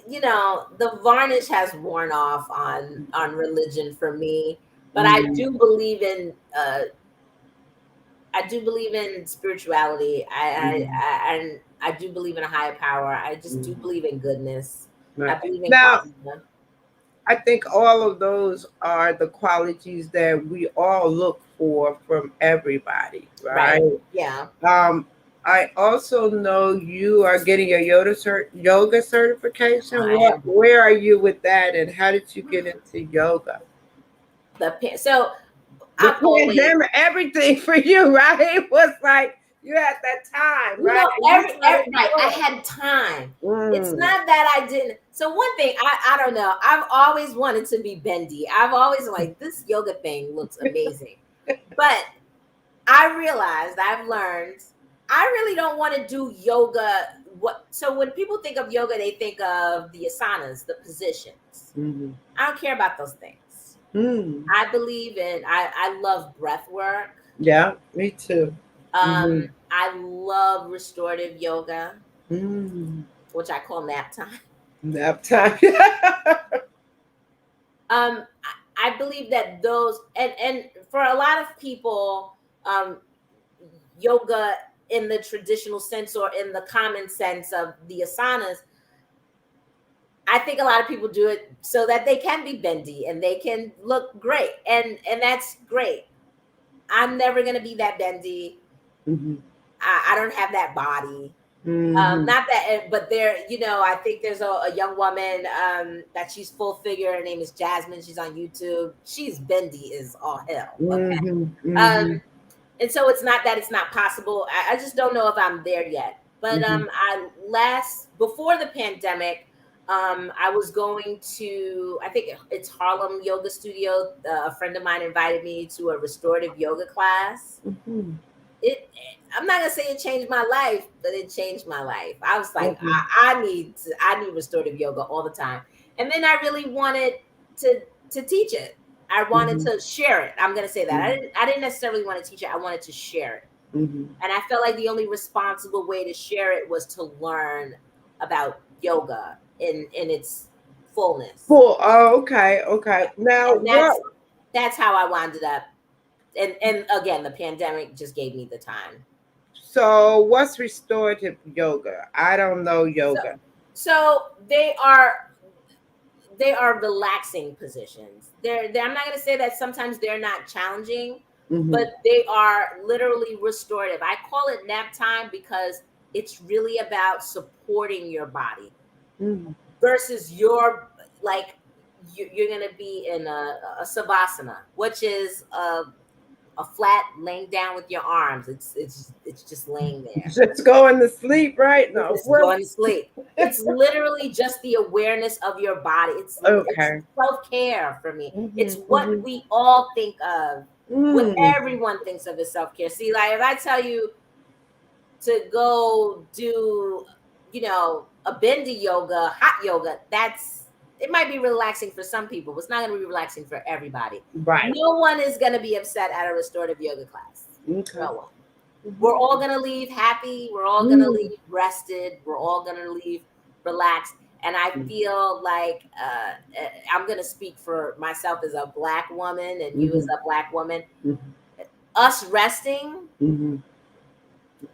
the varnish has worn off on religion for me, but Mhm. I do believe in spirituality. Mhm. And I do believe in a higher power. I just do Mhm. believe in goodness. I Right. believe in Now, karma. I think all of those are the qualities that we all look for from everybody, Right. right? Yeah. Um, I also know you are getting a yoga certification. I am Where are you with that, and how did you get into yoga? so The I've always, pandemic, everything for you, right? It was like you had that time, right? And you every started right, I doing had time. it. It's not that I didn't. So one thing, I don't know. I've always wanted to be bendy. I've always like, this yoga thing looks amazing. But I realized, I've learned, I really don't want to do yoga. So when people think of yoga, they think of the asanas, the positions. Mm-hmm. I don't care about those things. Mm. I believe in I love breath work. Yeah, me too. Um, Mm-hmm. I love restorative yoga, Mm. which I call nap time. Nap time. I believe that those, and for a lot of people, um, yoga in the traditional sense, or in the common sense of the asanas, I think a lot of people do it so that they can be bendy and they can look great, and that's great. I'm never gonna be that bendy. Mhm. I don't have that body. Not that, but there, I think there's a young woman that she's full figure. Her name is Jasmine. She's on YouTube. She's bendy as all hell. Okay. And so it's not that it's not possible. I just don't know if I'm there yet. But before the pandemic, I was going to, I think it's Harlem Yoga Studio. A friend of mine invited me to a restorative yoga class. It I'm not gonna say it changed my life, but it changed my life. I was like, I need restorative yoga all the time. And then I really wanted to teach it. I wanted to share it. I'm gonna say that. I didn't necessarily want to teach it, I wanted to share it. And I felt like the only responsible way to share it was to learn about yoga in its fullness. Okay. Now And that's how I wound it up. And again, the pandemic just gave me the time. So what's restorative yoga? I don't know yoga. So they are relaxing positions. I'm not going to say that sometimes they're not challenging, but they are literally restorative. I call it nap time because it's really about supporting your body versus you're going to be in a savasana, which is a flat laying down with your arms. It's just laying there. Just going to sleep, right? No, just going to sleep. It's literally just the awareness of your body. It's self-care for me. It's what we all think of. What everyone thinks of as self-care. See, like if I tell you to go do, a bendy yoga, hot yoga, it might be relaxing for some people, but it's not going to be relaxing for everybody. Right. No one is going to be upset at a restorative yoga class. Okay. No one. We're all going to leave happy. We're all going to leave rested. We're all going to leave relaxed. And I feel like I'm going to speak for myself as a Black woman and you as a Black woman. Us resting,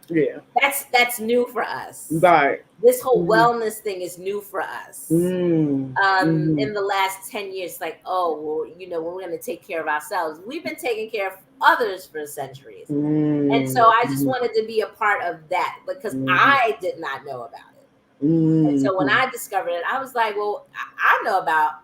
yeah, that's new for us. Right. This whole wellness thing is new for us. In the last 10 years, like, oh, well, we're going to take care of ourselves. We've been taking care of others for centuries. And so I just wanted to be a part of that because I did not know about it. And so when I discovered it, I was like, well, I know about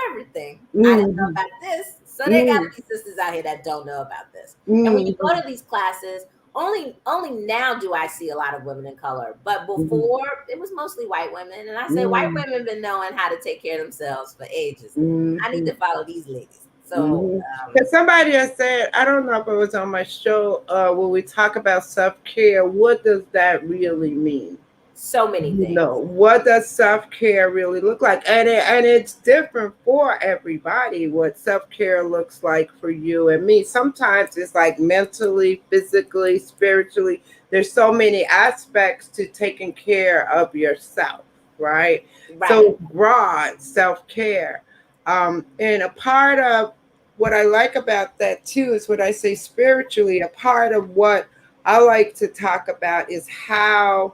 everything. I didn't know about this. So they got these sisters out here that don't know about this. And when you go to these classes, only now do I see a lot of women in color. But before, it was mostly white women. And I say white women been knowing how to take care of themselves for ages. I need to follow these ladies. So somebody has said, I don't know if it was on my show, when we talk about self-care, what does that really mean? So many things. What does self-care really look like? And it's different for everybody what self-care looks like for you and me. Sometimes it's like mentally, physically, spiritually. There's so many aspects to taking care of yourself, right? So broad self-care. And a part of what I like about that too is what I say spiritually. A part of what I like to talk about is how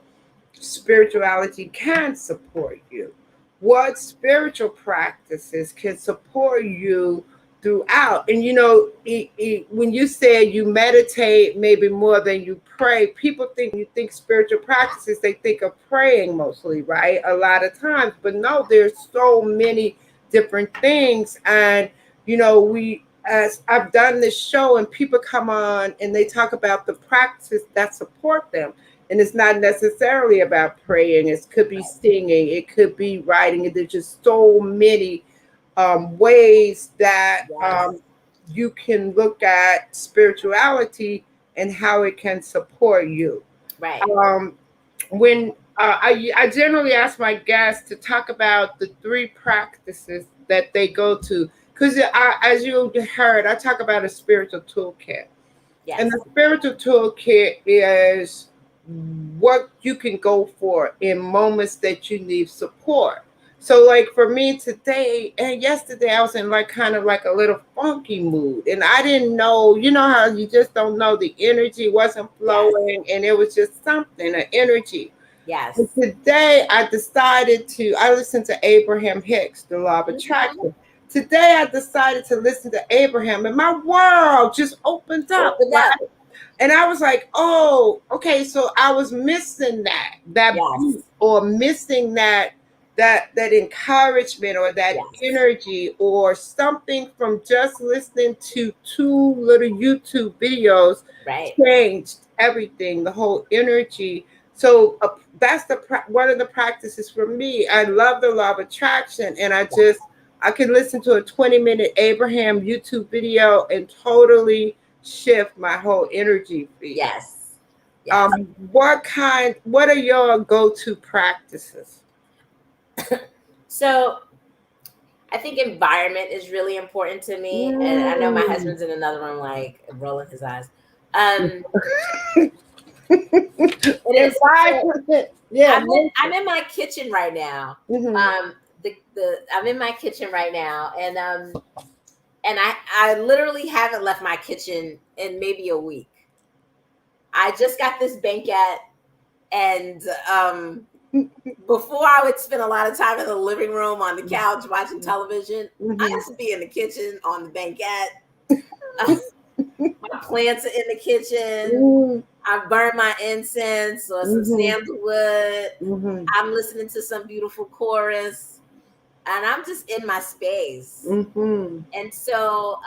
spirituality can support you. What spiritual practices can support you throughout? And when you say you meditate maybe more than you pray, people think spiritual practices, they think of praying mostly, right? A lot of times, but no, there's so many different things. And as I've done this show and people come on and they talk about the practices that support them. And it's not necessarily about praying. It could be singing. It could be writing. There's just so many ways that you can look at spirituality and how it can support you. Right. When I generally ask my guests to talk about the 3 practices that they go to, because as you heard, I talk about a spiritual toolkit. Yes. And the spiritual toolkit is what you can go for in moments that you need support. So like for me today and yesterday, I was in like kind of like a little funky mood. And I didn't know, how you just don't know, the energy wasn't flowing. And it was just something, an energy. Yes. And today I listened to Abraham Hicks, The Law of Attraction. Today I decided to listen to Abraham and my world just opened up. And I was like, oh, okay, so I was missing that beat, Yes. or missing that encouragement, or that Yes. energy, or something from just listening to two little YouTube videos Right. changed everything, the whole energy. So that's one of the practices for me. I love the law of attraction, and I can listen to a 20-minute Abraham YouTube video and totally shift my whole energy field. Yes. Yes. What are your go-to practices? So I think environment is really important to me. And I know my Mm. husband's in another room, like rolling his eyes. Um, it is. So Environment. Yeah. I'm in my kitchen right now. Mm-hmm. The I'm in my kitchen right now, and I literally haven't left my kitchen in maybe a week. I just got this banquette, and before I would spend a lot of time in the living room on the couch watching television. I Mm-hmm. used to be in the kitchen on the banquette. My plants are in the kitchen. Mm-hmm. I burn my incense or some Mm-hmm. sandalwood. Mm-hmm. I'm listening to some beautiful chorus, and I'm just in my space. Mm-hmm. And so,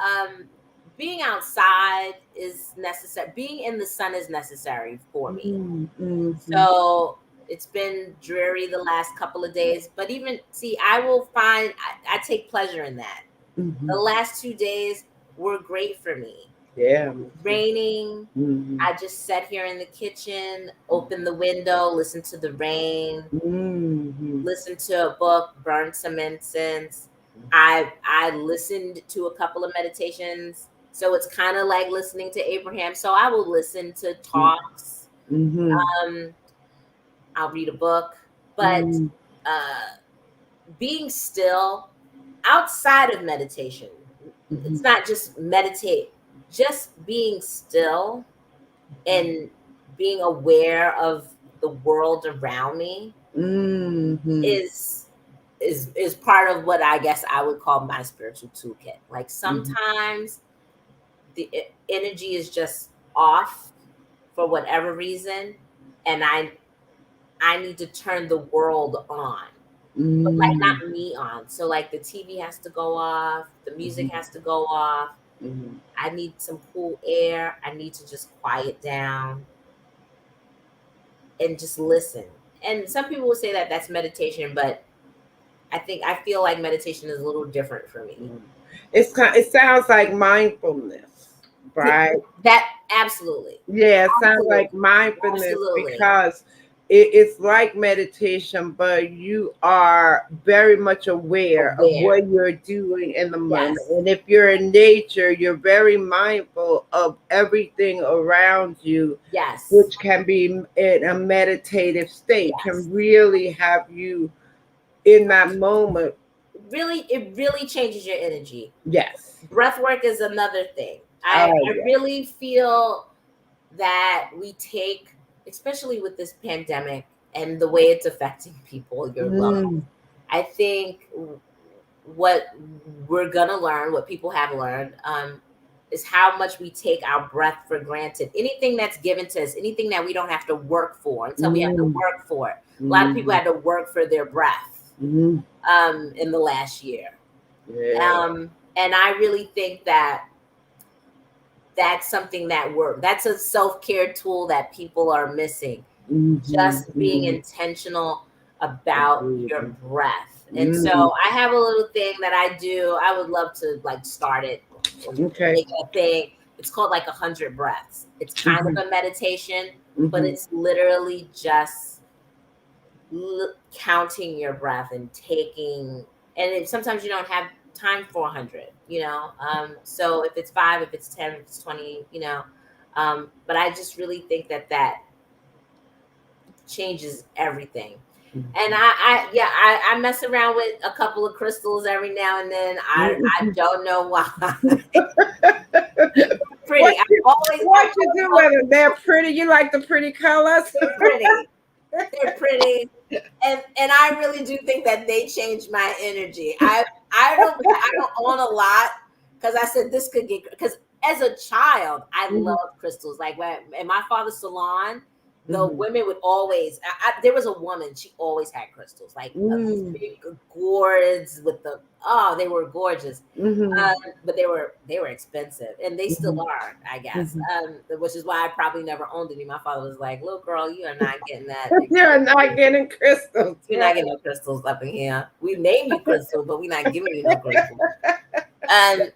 being outside is necessary. Being in the sun is necessary for me. Mm-hmm. So it's been dreary the last couple of days, but even see, I will find I take pleasure in that. Mm-hmm. The last 2 days were great for me. Yeah. Raining. Mm-hmm. I just sat here in the kitchen, opened the window, listened to the rain, Mm-hmm. listened to a book, burned some incense. I listened to a couple of meditations. So it's kind of like listening to Abraham. So I will listen to talks. Mm-hmm. Um, I'll read a book, but Mm-hmm. uh, being still outside of meditation, it's not just meditate, just being still and being aware of the world around me Mm-hmm. is is part of what I guess I would call my spiritual toolkit. Like Mm-hmm. sometimes the energy is just off for whatever reason, and I need to turn the world on, but like Mm-hmm. not me on. So like the TV has to go off, the music has to go off. Mm-hmm. I need some cool air. I need to just quiet down and just listen. And some people will say that that's meditation, but I feel like meditation is a little different for me. It sounds like mindfulness, right? That absolutely, Yeah, it sounds absolutely, like mindfulness, absolutely because it's like meditation, but you are very much aware of aware. what you're doing in the moment. Yes, And if you're in nature, you're very mindful of everything around you, yes, which can be in a meditative state, yes. can really have you in that moment. Really, it really changes your energy. Yes. Breath work is another thing. Oh, I yeah. really feel that we take, especially with this pandemic and the way it's affecting people, your lungs. Mm, I think what we're gonna learn, what people have learned, is how much we take our breath for granted. Anything that's given to us, anything that we don't have to work for until we have to mm, work for it. A lot of people mm, had to work for their breath mm, in the last year. yeah. And I really think that that's something that that's a self-care tool that people are missing. Mhm, Just being mhm. intentional about your Absolutely. breath. And Mm, so I have a little thing that I do. I would love to like start it and okay. make it a thing. It's called like 100 breaths. It's kind Mhm, of a meditation, but mhm, it's literally just counting your breath and taking, and sometimes you don't have time for 100, so if it's 5, if it's 10, if it's 20, but I just really think that that changes everything. And mhm. yeah, I mess around with a couple of crystals every now and then. I Mhm. don't know why. What Pretty. you what you do with them? They're pretty. You like the pretty colors? They're pretty. They're pretty. And I really do think that they change my energy. I don't own a lot because I said this could get, because as a child, I Mhm. loved crystals. Like when in my father's salon, the Mhm. women would always. There was a woman. She always had crystals, like these Mm. big gourds with the. Oh, they were gorgeous, Mhm. but they were expensive, and they still Mhm. are, I guess. Mhm. Which is why I probably never owned any. My father was like, "Little girl, you are not getting that You're expensive. not getting crystals, You're right? not getting no crystals up in here. We name you crystal, but we're not giving you no crystals." Um,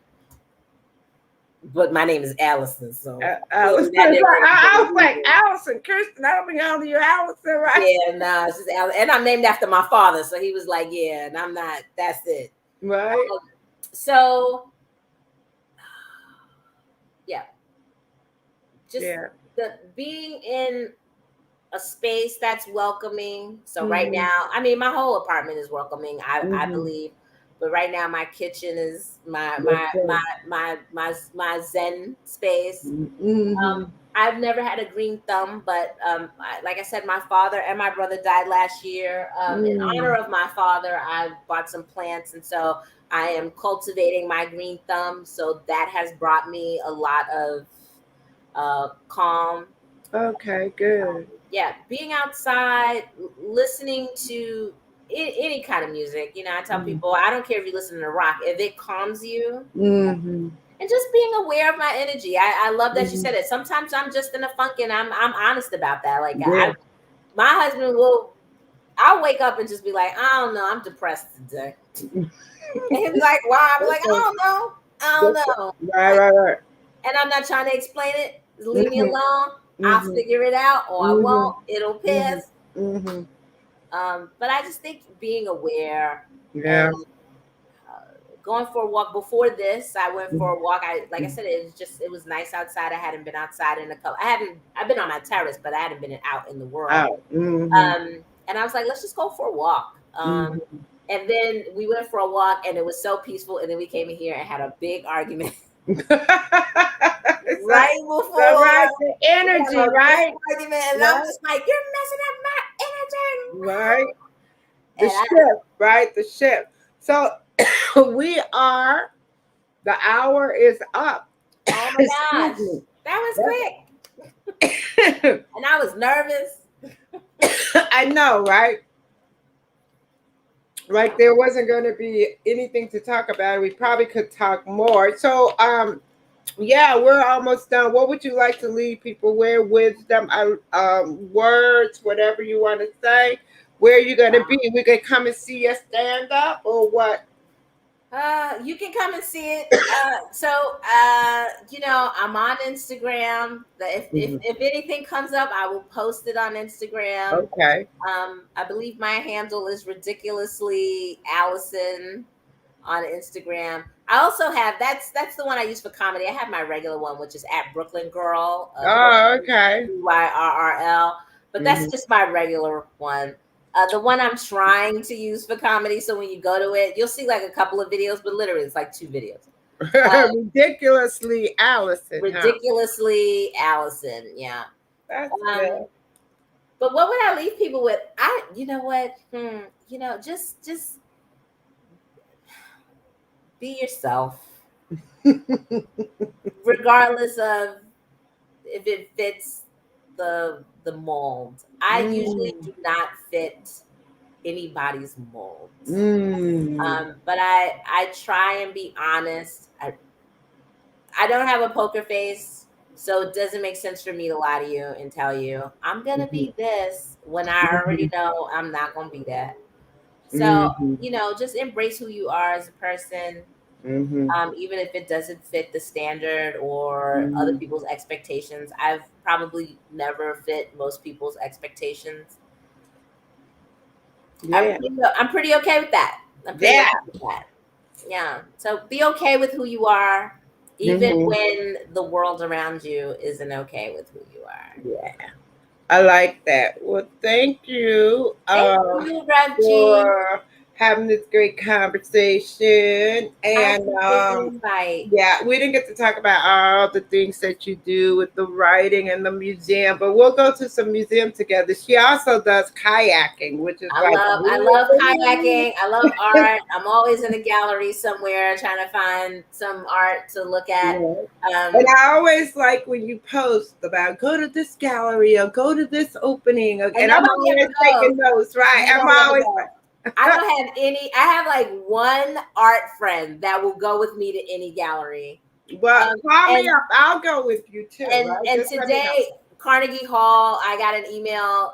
but my name is Allison, so clearly Allison. that didn't ring a I bell was like, either. Allison, Kirsten, I don't be on you, Allison, right? Yeah, no, it's just and I'm named after my father, so he was like, "Yeah," and I'm not. That's it. Right? So yeah, just Yeah. the being in a space that's welcoming. So right Mhm. now, I mean, my whole apartment is welcoming. I Mhm. believe, but right now my kitchen is my Yes, my sir. my my my my zen space. Mhm. I've never had a green thumb, but like I said, my father and my brother died last year. In honor Mm. of my father, I bought some plants, and so I am cultivating my green thumb. So that has brought me a lot of calm. Okay, good. Yeah, being outside, listening to any kind of music. You know, I tell Mhm. people I don't care if you listen to rock, if it calms you, Mhm. and just being aware of my energy. I love that you Mhm. said it. Sometimes I'm just in a funk, and I'm honest about that. Like Yeah. my husband will, I'll wake up and just be like, I don't know, I'm depressed today, and he'll be like, why? I'm like, I Okay. don't know, I don't Right, know, right, right. and I'm not trying to explain it. Just leave me Mhm. alone. I'll Mhm. figure it out, or I Mhm. won't. It'll Mhm. pass. Mhm. But I just think being aware and Yeah. going for a walk. Before this, I went for Mhm. a walk. Like I said, it was nice outside. I hadn't been outside in a couple. I've been on my terrace, but I hadn't been out in the world. Out. Mhm. And I was like, let's just go for a walk. Mhm. And then we went for a walk, and it was so peaceful. And then we came in here and had a big argument So, right so before right, the we had energy, a big right? argument, and I'm Right, just like, you're messing up my right. energy. The And I, shift, right? The shift. So we are, the hour is up. oh my Excuse gosh, me. that was Yep. quick. And I was nervous. I know, right? Like there wasn't going to be anything to talk about. We probably could talk more. So, yeah, we're almost done. What would you like to leave people? Where wisdom, words, whatever you want to say. Where are you going to be? We could come and see you stand up, or what? You can come and see it. I'm on Instagram. Mhm. If anything comes up, I will post it on Instagram. Okay. I believe my handle is ridiculously Allison on Instagram. I also have that's the one I use for comedy. I have my regular one, which is at Brooklyn Girl, Oh, Brooklyn okay. BYRRL. But that's Hmm. just my regular one. The one I'm trying to use for comedy. So when you go to it, you'll see like a couple of videos, but literally it's like 2 videos. Uh, Ridiculously Allison, huh? Ridiculously Allison. Yeah. That's Um, good. but what would I leave people with? You know what? Just be yourself, regardless of if it fits the mold. I usually Mm. do not fit anybody's mold. Mm. But I try and be honest. I don't have a poker face, so it doesn't make sense for me to lie to you and tell you I'm gonna Mhm. be this when I already Mhm. know I'm not gonna be that. So, Mhm. just embrace who you are as a person, Mhm. even if it doesn't fit the standard or other Mhm. people's expectations. I've probably never fit most people's expectations. Yeah. I'm pretty okay with that. I'm pretty Yeah. okay with that. Yeah. So be okay with who you are, even Mhm. when the world around you isn't okay with who you are. Yeah. I like that. Well, thank you Thank you, Rev G. for having this great conversation. I And appreciate the invite. yeah, we didn't get to talk about all the things that you do with the writing and the museum, but we'll go to some museum together. She also does kayaking, which is like I love kayaking. I love art. I'm always in a gallery somewhere trying to find some art to look at. yeah. And Um, I always like when you post about go to this gallery or go to this opening, and and I'm nobody ever always goes. taking notes, right? I'm Nobody ever always goes. I don't have any. I have like one art friend that will go with me to any gallery. well, Um, call me and up. I'll go with you too, right? and Just let me know. today, Carnegie Hall, I got an email.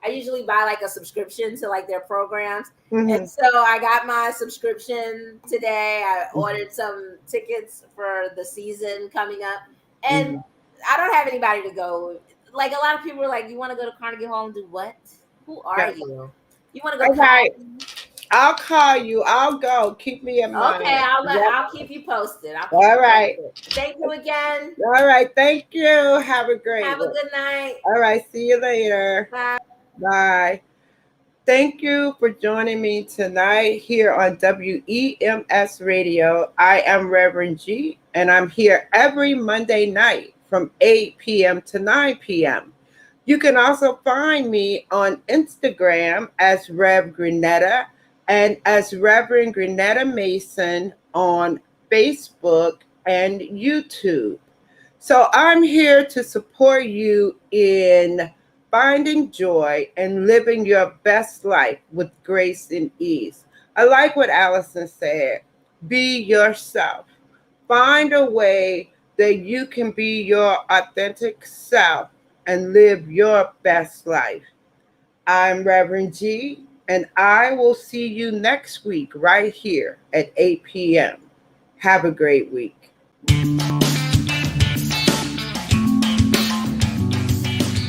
I usually buy like a subscription to like their programs, and Mm-hmm. so I got my subscription today. I ordered some tickets for the season coming up, and Mm-hmm. I don't have anybody to go. Like a lot of people are like, "You want to go to Carnegie Hall and do what? Who are Yeah. you? You want to go All right. kayaking?" I'll call you. I'll go. Keep me in mind. Okay, Yep. I'll keep you posted. I'll keep All you right. posted. Thank you again. All right. Thank you. Have a great Have a one. good night. All right. See you later. Bye. Bye. Thank you for joining me tonight here on WEMS Radio. I am Reverend G, and I'm here every Monday night from 8 p.m. to 9 p.m. You can also find me on Instagram as Rev Grenetta and as Reverend Grenetta Mason on Facebook and YouTube. So I'm here to support you in finding joy and living your best life with grace and ease. I like what Allison said. Be yourself. Find a way that you can be your authentic self and live your best life. I'm Reverend G, and I will see you next week right here at 8 p.m. Have a great week.